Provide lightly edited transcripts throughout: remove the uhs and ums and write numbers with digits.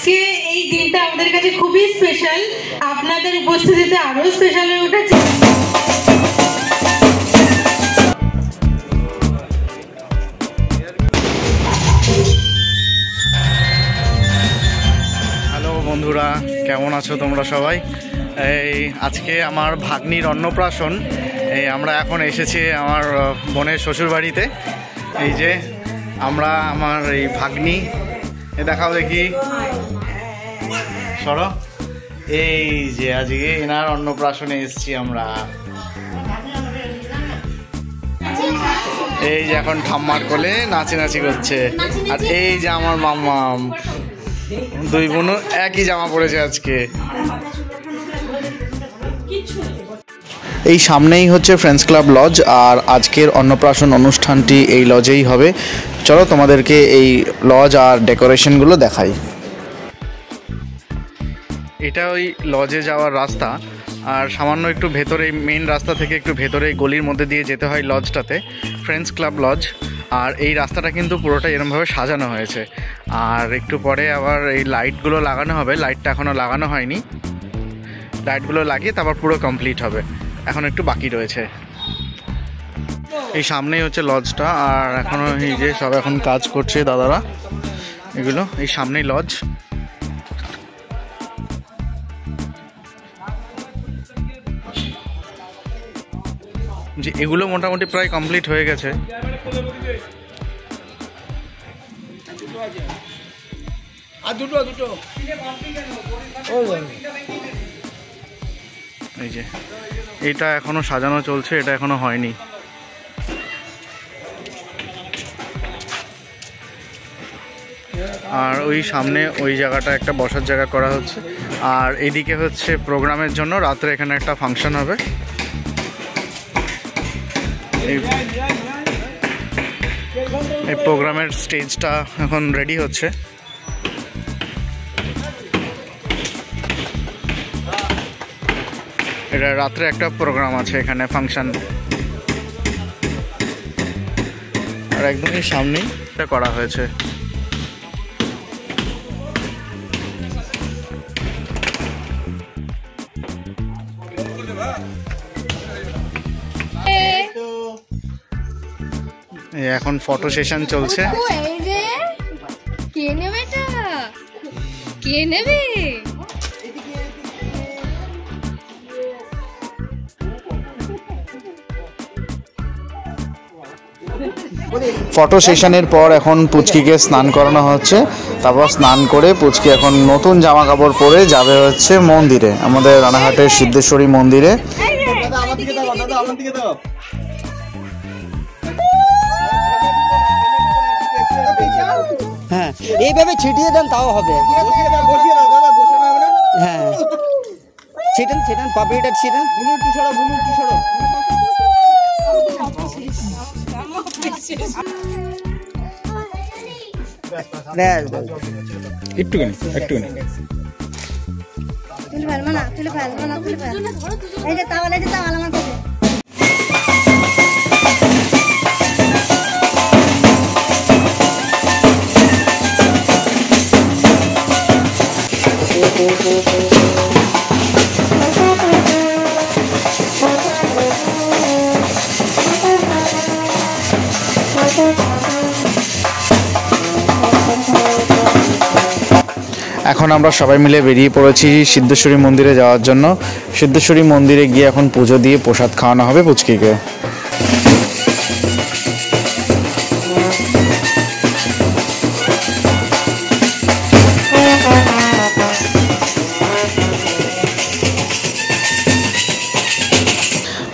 আজকে এই দিনটা আমাদের কাছে খুবই স্পেশাল, আপনাদের উপস্থিতিতে আরো স্পেশাল হয়ে উঠেছে। হ্যালো বন্ধুরা, কেমন আছো তোমরা সবাই? এই আজকে আমার ভাগ্নির অন্নপ্রাশন। এই আমরা এখন এসেছি আমার বোনের শ্বশুর বাড়িতে। এই যে আমরা আমার এই ভাগ্নি, এ দেখাও দেখি, সরো। এই যে আজকে এনার অন্নপ্রাশনে এসেছি আমরা। এই যে এখন ঠাম্মার কোলে নাচানাচি করছে। আর এই যে আমার মাম্মাম, দুই বোনও একই জামা পরেছে আজকে। এই সামনেই হচ্ছে ফ্রেন্ডস ক্লাব লজ, আর আজকের অন্নপ্রাশন অনুষ্ঠানটি এই লজেই হবে। চলো তোমাদেরকে এই লজ আর ডেকোরেশনগুলো দেখাই। এটা ওই লজে যাওয়ার রাস্তা, আর সামান্য একটু ভেতরে, মেন রাস্তা থেকে একটু ভেতরে গলির মধ্যে দিয়ে যেতে হয় লজটাতে, ফ্রেন্ডস ক্লাব লজ। আর এই রাস্তাটা কিন্তু পুরোটা এরমভাবে সাজানো হয়েছে। আর একটু পরে আবার এই লাইটগুলো লাগানো হবে। লাইটটা এখনও লাগানো হয়নি, লাইটগুলো লাগিয়ে তারপর পুরো কমপ্লিট হবে। এখন একটু বাকি রয়েছে। এই সামনেই হচ্ছে লজটা, আর এখনও এই যে সব এখন কাজ করছে দাদারা, এগুলো এই সামনেই লজ। যে এগুলো মোটামুটি প্রায় কমপ্লিট হয়ে গেছে। এই যে এটা এখনো সাজানো চলছে, এটা এখনো হয়নি। আর ওই সামনে ওই জায়গাটা একটা বসার জায়গা করা হচ্ছে। আর এইদিকে হচ্ছে প্রোগ্রামের জন্য রাত্রে এখানে একটা ফাংশন হবে। এই প্রোগ্রামের স্টেজটা এখন রেডি হচ্ছে। এটা রাত্রে একটা প্রোগ্রাম আছে এখানে, ফাংশন। আর একদমই সামনেই এটা করা হয়েছে। এখন ফটো সেশন চলছে। কে নেবে এটা? কে নেবে? ফটো সেশনের পর এখন পুচকিকে স্নান করানো হচ্ছে। তারপর স্নান করে পুচকি এখন নতুন জামা কাপড় পরে যাবে হচ্ছে মন্দিরে, আমাদের রানাঘাটের সিদ্ধেশ্বরী মন্দিরে। হ্যাঁ, এইভাবে ছিটিয়ে দেন তাও হবে। হ্যাঁ, ছিটেন ছিটেন, পাপড়িটা ছিটেন। একটুখানি একটুখানি তুলে ফেলবো না, তুলে ফেলবো না, তুলে ফেলবো। এই যে তাওয়াল, এই যে তাওয়াল আমার কাছে। এখন আমরা সবাই মিলে বেরিয়ে পড়েছি সিদ্ধেশ্বরী মন্দিরে যাওয়ার জন্য। সিদ্ধেশ্বরী মন্দিরে গিয়ে এখন পুজো দিয়ে প্রসাদ খাওয়ানো হবে পুচকিকে।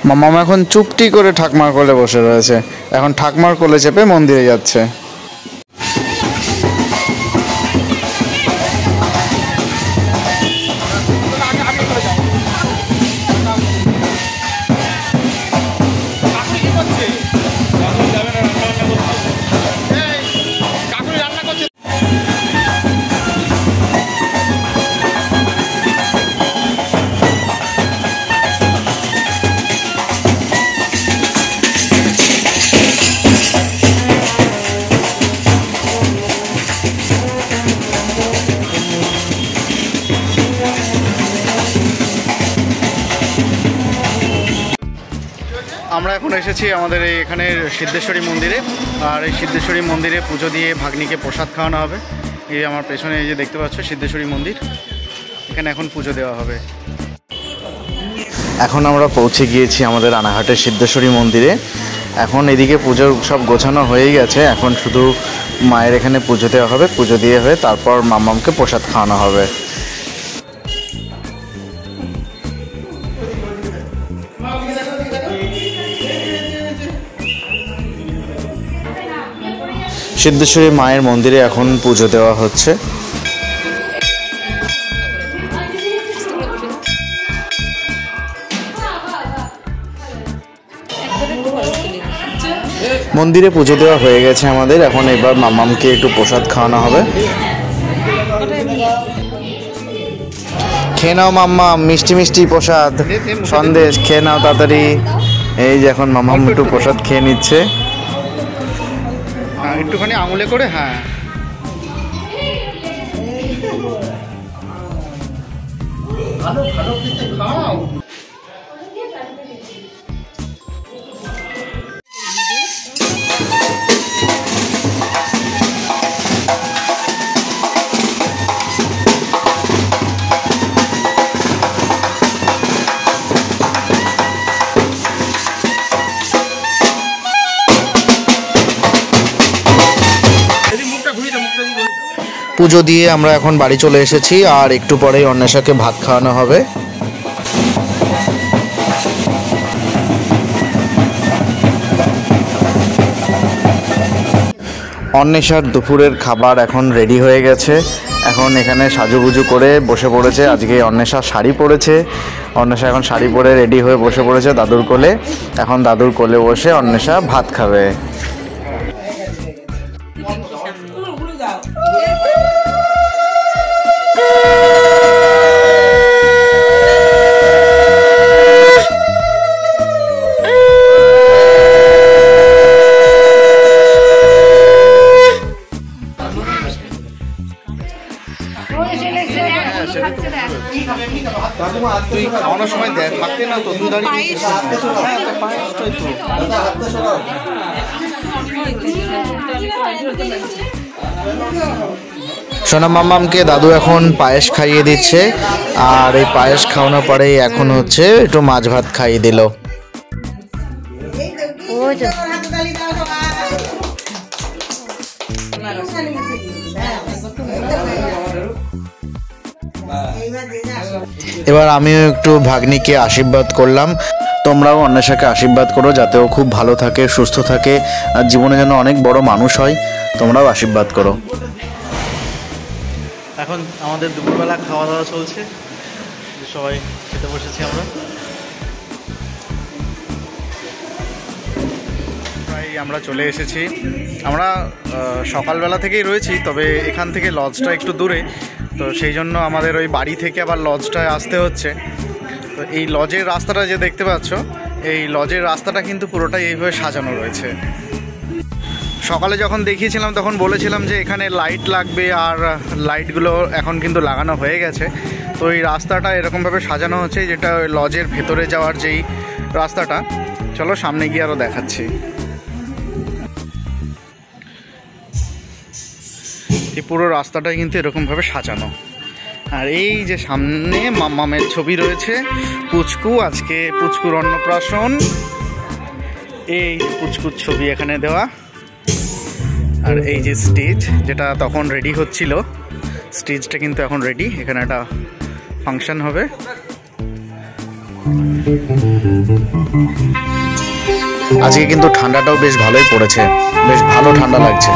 মামা এখন চুপটি করে ঠাকমার কোলে বসে রয়েছে। এখন ঠাকমার কোলে চেপে মন্দিরে যাচ্ছে। আমরা এখন এসেছি আমাদের এখানে সিদ্ধেশ্বরী মন্দিরে, আর এই সিদ্ধেশ্বরী মন্দিরে পুজো দিয়ে ভাগ্নিকে প্রসাদ খাওয়ানো হবে। এই আমার পেছনে এই যে দেখতে পাচ্ছ সিদ্ধেশ্বরী মন্দির, এখানে এখন পুজো দেওয়া হবে। এখন আমরা পৌঁছে গিয়েছি আমাদের রানাঘাটের সিদ্ধেশ্বরী মন্দিরে। এখন এদিকে পুজোর সব গোছানো হয়ে গেছে, এখন শুধু মায়ের এখানে পুজো দেওয়া হবে, পুজো দিয়ে হয়ে তারপর মাম্মামকে প্রসাদ খাওয়ানো হবে। সিদ্ধেশ্বরী মায়ের মন্দিরে এখন পুজো দেওয়া হচ্ছে। মন্দিরে পুজো দেওয়া হয়ে গেছে আমাদের, এখন এবার মাম্মামকে একটু প্রসাদ খাওয়ানো হবে। খেয়ে নাও মাম্মাম, মিষ্টি মিষ্টি প্রসাদ সন্দেশ খেয়ে নাও তাড়াতাড়ি। এই যে এখন মাম্মাম একটু প্রসাদ খেয়ে নিচ্ছে, একটুখানি আঙুলে করে। হ্যাঁ পুজো দিয়ে আমরা এখন বাড়ি চলে এসেছি, আর একটু পরেই অন্বেষাকে ভাত খাওয়ানো হবে। অন্বেষার দুপুরের খাবার এখন রেডি হয়ে গেছে, এখন এখানে সাজুগুজু করে বসে পড়েছে। আজকে অন্বেষা শাড়ি পরেছে, অন্বেষা এখন শাড়ি পরে রেডি হয়ে বসে পড়েছে দাদুর কোলে। এখন দাদুর কোলে বসে অন্বেষা ভাত খাবে। তুই খাওয়ানোর সময় থাকতে না তো, তুই দাঁড়িয়ে সোনা মাম্মামকে দাদু এখন পায়েস খাইয়ে দিচ্ছে, আর এই পায়েস খাওয়ানোর পরে এখন হচ্ছে একটু মাছ ভাত খাইয়ে দিল। এবার আমিও একটু ভাগ্নিকে আশীর্বাদ করলাম। তোমরাও অন্বেষাকে আশীর্বাদ করো যাতে ও খুব ভালো থাকে, সুস্থ থাকে, আর জীবনে যেন অনেক বড় মানুষ হয়। তোমরাও আশীর্বাদ করো। এখন আমাদের দুপুরবেলা খাওয়া দাওয়া চলছে, সবাই খেতে বসেছি আমরা। প্রায় আমরা চলে এসেছি। আমরা সকালবেলা থেকেই রয়েছি, তবে এখান থেকে লজটা একটু দূরে, তো সেই জন্য আমাদের ওই বাড়ি থেকে আবার লজটায় আসতে হচ্ছে। তো এই লজের রাস্তাটা যে দেখতে পাচ্ছ, এই লজের রাস্তাটা কিন্তু পুরোটাই এইভাবে সাজানো রয়েছে। সকালে যখন দেখিয়েছিলাম তখন বলেছিলাম যে এখানে লাইট লাগবে, আর লাইটগুলো এখন কিন্তু লাগানো হয়ে গেছে। তো এই রাস্তাটা এরকমভাবে সাজানো হচ্ছে, যেটা ওই লজের ভেতরে যাওয়ার যেই রাস্তাটা। চলো সামনে গিয়ে আরও দেখাচ্ছি। এই পুরো রাস্তাটাই কিন্তু এরকমভাবে সাজানো। আর এই যে সামনে মাম্মামের ছবি রয়েছে, পুচকু, আজকে পুচকুর অন্নপ্রাশন। এই পুচকুর ছবি এখানে দেওয়া। আর এই যে স্টেজ, যেটা তখন রেডি হচ্ছিল, স্টেজটা কিন্তু এখন রেডি। এখানে একটা ফাংশন হবে। আজকে কিন্তু ঠান্ডাটাও বেশ ভালোই পড়েছে, বেশ ভালো ঠান্ডা লাগছে।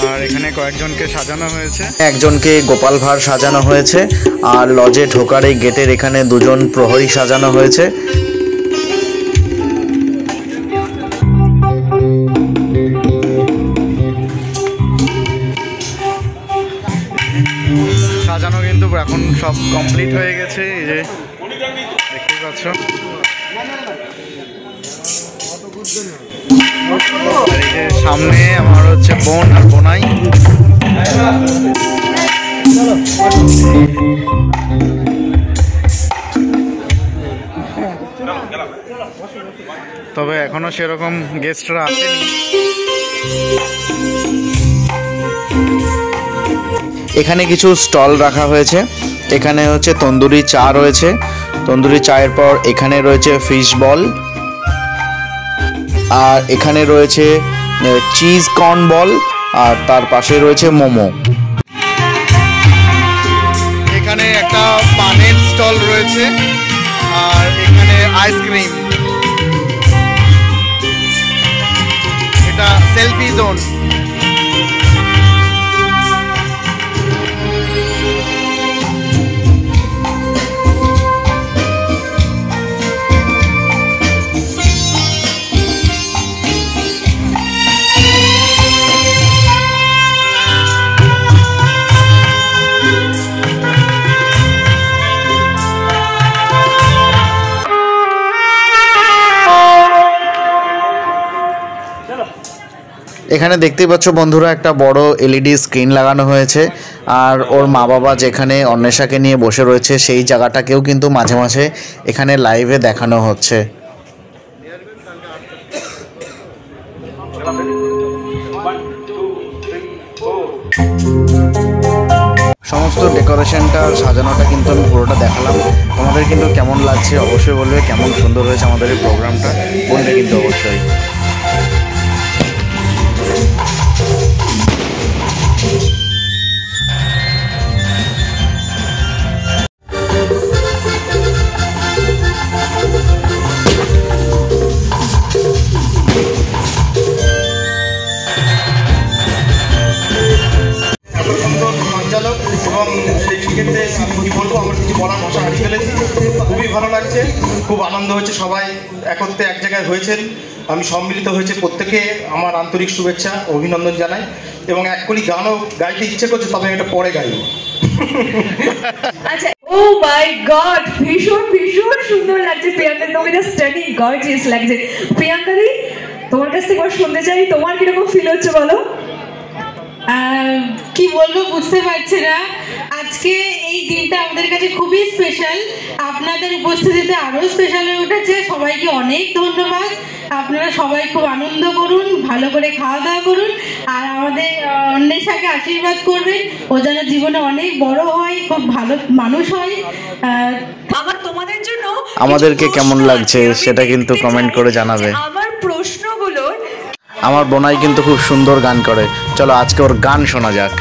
আর এখানে কয়েকজনকে সাজানো হয়েছে, একজনকে গোপাল ভাঁড় সাজানো হয়েছে, আর লজে ঢোকার এই গেটের এখানে দুজন প্রহরী সাজানো হয়েছে। সাজানো কিন্তু এখন সব কমপ্লিট হয়ে গেছে, এই যে দেখতেই পাচ্ছ। আর এই যে সামনে আমার হচ্ছে বোন আর বোনাই। তবে এখনো সেরকম গেস্টরা আসেনি। এখানে কিছু স্টল রাখা হয়েছে। এখানে হচ্ছে তন্দুরি চা রয়েছে, তন্দুরি চায়ের পর এখানে রয়েছে ফিশ বল, আর এখানে রয়েছে চিজ কর্ন বল, আর তার পাশে রয়েছে মোমো। এখানে একটা পানের স্টল রয়েছে, আর এখানে আইসক্রিম। এটা সেলফি জোন। এখানে দেখতেই পাচ্ছ বন্ধুরা, একটা বড় এলইডি স্ক্রিন লাগানো হয়েছে, আর ওর মা বাবা যেখানে অন্বেষাকে নিয়ে বসে রয়েছে সেই জায়গাটাকেও কিন্তু মাঝে মাঝে এখানে লাইভে দেখানো হচ্ছে। সমস্ত ডেকোরেশনটা সাজানোটা কিন্তু আমি পুরোটা দেখালাম। তোমাদের কিন্তু কেমন লাগছে অবশ্যই বলবে, কেমন সুন্দর হয়েছে আমাদের এই প্রোগ্রামটা বলবে কিন্তু অবশ্যই। এবং সেই ক্ষেত্রে আমি কী বলবো, আমার কিছু বলার ভাষা হারিয়ে ফেলেছি। খুবই ভালো লাগছে, খুব আনন্দ হয়েছে, সবাই একত্রে এক জায়গায় হয়েছেন, আমি সম্মিলিত হয়েছে, প্রত্যেকে আমার আন্তরিক শুভেচ্ছা অভিনন্দন জানাই। এবং এক কলি গানও গাইতে ইচ্ছে করছে, তবে এটা পরে গাইব। আচ্ছা, ও মাই গড, ভীষণ ভীষণ সুন্দর লাগছে প্রিয়াঙ্কা, তোমাকে জাস্ট স্টাডি গর্জিয়াস লাগছে। প্রিয়াঙ্কা দি, তোমার কাছ থেকে শুনতে চাই, তোমার কিরকম ফিল হচ্ছে বলো? কি বলবো বুঝতে পারছি না। আজকে এই দিনটা আমাদের কাছে খুবই স্পেশাল, আপনাদের উপস্থিতিতে আরো স্পেশাল হয়ে উঠেছে। সবাইকে অনেক ধন্যবাদ। আপনারা সবাই খুব আনন্দ করুন, ভালো করে খাওয়া দাওয়া করুন, আর আমাদের অন্বেষাকে আশীর্বাদ করবেন, ও যেন জীবনে অনেক বড় হয়, খুব ভালো মানুষ হয়। আমার তোমাদের জন্য আমাদেরকে কেমন লাগছে সেটা কিন্তু কমেন্ট করে জানাবে। আমার প্রশ্নগুলো, আমার বোনাই কিন্তু খুব সুন্দর গান করে, চলো আজকে ওর গান শোনা যাক।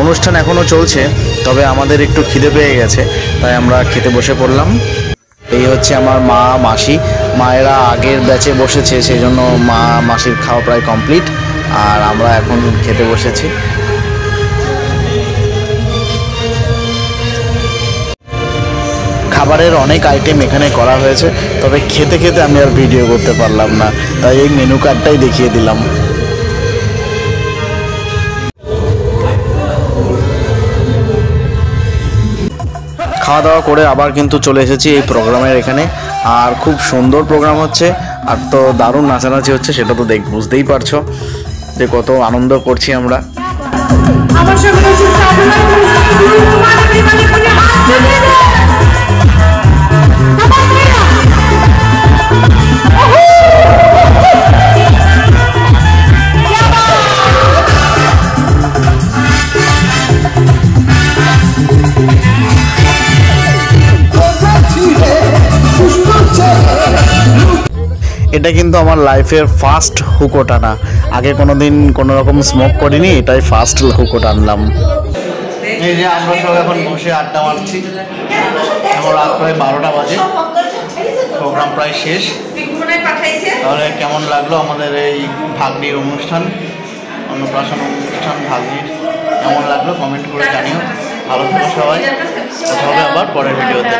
অনুষ্ঠান এখনো চলছে, তবে আমাদের একটু খিদে পেয়ে গেছে, তাই আমরা খেতে বসে পড়লাম। এই হচ্ছে আমার মা মাসি, মায়েরা আগের ব্যাচে বসেছে, সেই জন্য মা মাসির খাওয়া প্রায় কমপ্লিট, আর আমরা এখন খেতে বসেছি। খাবারের অনেক আইটেম এখানে করা হয়েছে, তবে খেতে খেতে আমি আর ভিডিও করতে পারলাম না, তাই এই মেনু কার্ডটাই দেখিয়ে দিলাম। খাওয়া দাওয়া করে আবার কিন্তু চলে এসেছি এই প্রোগ্রামের এখানে, আর খুব সুন্দর প্রোগ্রাম হচ্ছে, আর তো দারুণ নাচানাচি হচ্ছে, সেটা তো বুঝতেই পারছো যে কত আনন্দ করছি আমরা। আমার সঙ্গে রয়েছে সাধনা কুমার বিমানে হাত তুলে দেন আমার মেয়েরা এটা কিন্তু আমার লাইফের ফার্স্ট হুকো টানা। আগে কোনোদিন কোনো রকম স্মোক করিনি, এটাই ফার্স্ট হুকো টানলাম। এই যে আমরা সব এখন বসে আড্ডা মারছি। এখন রাত প্রায় 12টা বাজে, প্রোগ্রাম প্রায় শেষ। তাহলে কেমন লাগলো আমাদের এই ভাগ্নির অনুষ্ঠান, অন্নপ্রাশন অনুষ্ঠান ভাগ্নির কেমন লাগলো কমেন্ট করে জানিও। ভালো থাকো সবাই, কথা হবে আবার পরের ভিডিওতে।